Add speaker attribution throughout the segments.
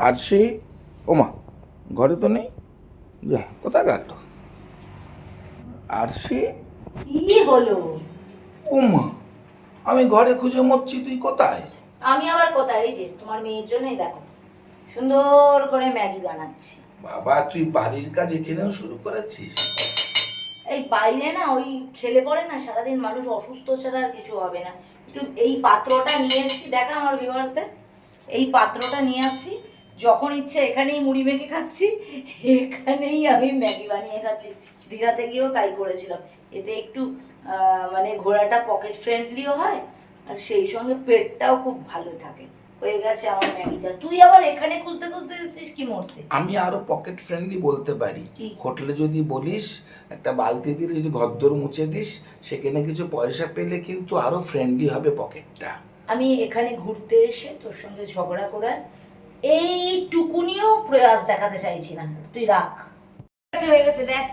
Speaker 1: আর সে ওমা ঘরে তো নেই, যা কোথায় গেল আর সে?
Speaker 2: কি হলো?
Speaker 1: ওমা আমি ঘরে খুঁজে মরছি, তুই কোথায়?
Speaker 2: আমি আবার কোথায়? এই যে তোমার মেয়ের জন্যই দেখো সুন্দর করে ম্যাগি বানাচ্ছি।
Speaker 1: বাবা তুই বাড়ির কাজ এখানেও শুরু করেছিস?
Speaker 2: এই বাইরে না ওই খেলে পড়ে না সারাদিন মানুষ, অসুস্থ ছাড়া আর কিছু হবে না। একটু এই পাত্রটা নিয়ে এসছি, দেখা আমার ভিউয়ার্সদের, এই পাত্রটা নিয়ে আসছি, যখন ইচ্ছে এখানেই মুড়ি মেখে খাচ্ছি, এখানেই আমি ম্যাগি বানিয়ে খাচ্ছি। দীঘাতে গিয়েও তাই করেছিলাম। এতে একটু মানে ঘোড়াটা পকেট ফ্রেন্ডলিও হয় আর সেই সঙ্গে পেটটাও খুব ভালো থাকে। হয়ে গেছে আমার ম্যাগিটা। তুই আবার এখানে খুঁজতে খুঁজতে এসেছিস কি মরতে?
Speaker 1: আমি আরো পকেট ফ্রেন্ডলি বলতে পারি।
Speaker 2: কি?
Speaker 1: হোটেলে যদি বলিস একটা বালতি দিয়ে যদি ঘরদোর মুছে দিস, সেখানে কিছু পয়সা পেলে কিন্তু আরো ফ্রেন্ডলি হবে পকেটটা।
Speaker 2: আমি এখানে ঘুরতে এসে তোর সঙ্গে ঝগড়া করার এইটুকুনিও প্রয়াস দেখাতে চাইছি না। তুই রাখ, হয়ে গেছে। দেখ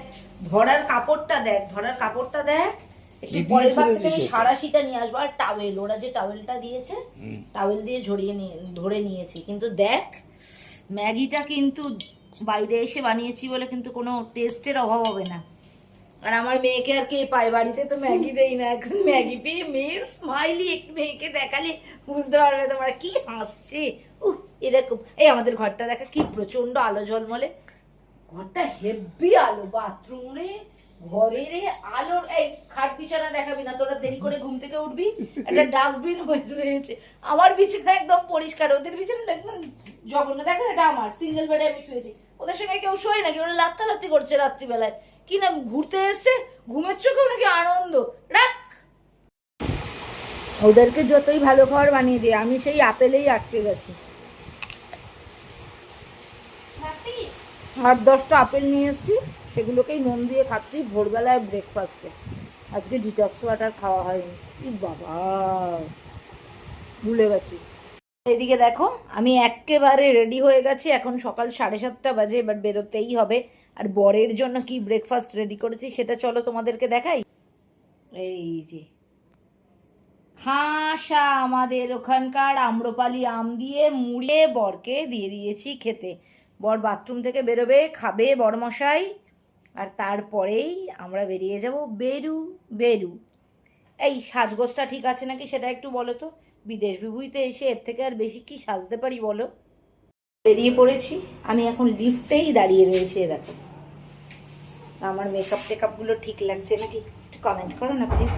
Speaker 2: ধরার কাপড়টা, দেখ ধরার কাপড়টা দেখ। একটু পরের বার থেকে আমি সাঁড়াশিটা নিয়ে আসবো, আর টাওয়েল, ওরা যে টাওয়েলটা দিয়েছে টাওয়েল দিয়ে ধরে নিয়েছি। কিন্তু দেখ ম্যাগিটা কিন্তু বাইরে এসে বানিয়েছি বলে কিন্তু কোনো টেস্টের অভাব হবে না। আর আমার মেয়েকে আর কে পায়, বাড়িতে তো ম্যাগি দেই না। এখন ম্যাগি পেয়ে মেয়ের স্মাইলি একটু মেয়েকে দেখালে বুঝতে পারবে তোমরা কি হাসছে। এরকম। এই আমাদের ঘরটা দেখা কি প্রচন্ড আলো ঝলমলে, ঘরটা হেভি আলো। বাথরুম রে, ঘরে রে আলো। এই খাট বিছানা দেখাবি না, তোরা দেরি করে ঘুম থেকে উঠবি, একটা ডাস্টবিন হয়ে রয়েছে। আমার বিছানা একদম পরিষ্কার, ওদের বিছানাটা একদম জঘন্য। দেখো এটা আমার সিঙ্গেল বেডে আমি শুয়েছি, ওদের সঙ্গে কেউ শোয় নাকি? ওরা লাত্তি করছে রাত্রিবেলায়। কি না ঘুরতে এসছে, ঘুমের চোখেও নাকি আনন্দ। রাখ, ওদেরকে যতই ভালো খাবার বানিয়ে দিই, আমি সেই আপেলেই আটকে গেছি। 8-10টা আপেল নিয়ে এসেছি, সেগুলোকেই নুন দিয়ে খাচ্ছি ভোরবেলায় ব্রেকফাস্টে। আজকে ডিটক্স ওয়াটার খাওয়া হয়নি। কি বাবা, ভুলে গেছি। এদিকে দেখো আমি একেবারে রেডি হয়ে গেছি, এখন সকাল 7:30 বাজে, এবার বেরোতেই হবে। আর বরের জন্য কি ব্রেকফাস্ট রেডি করেছি সেটা চলো তোমাদেরকে দেখাই। এই যে খাসা আমাদের ওখানকার আম্রপালি আম দিয়ে মুড়িয়ে বরকে দিয়ে দিয়েছি খেতে। বর বাথরুম থেকে বেরোবে, খাবে বরমশাই, আর তারপরেই আমরা বেরিয়ে যাব বেরু বেরু। এই সাজগোজটা ঠিক আছে নাকি সেটা একটু বলো তো। বিদেশ বিভূতিতে এসে এর থেকে আর বেশি কি সাজতে পারি বলো? বেরিয়ে পড়েছি, আমি এখন লিফটেই দাঁড়িয়ে রয়েছি। দেখো আমার মেকআপ টেকআপগুলো ঠিক লাগছে নাকি একটু কমেন্ট করো না প্লিজ।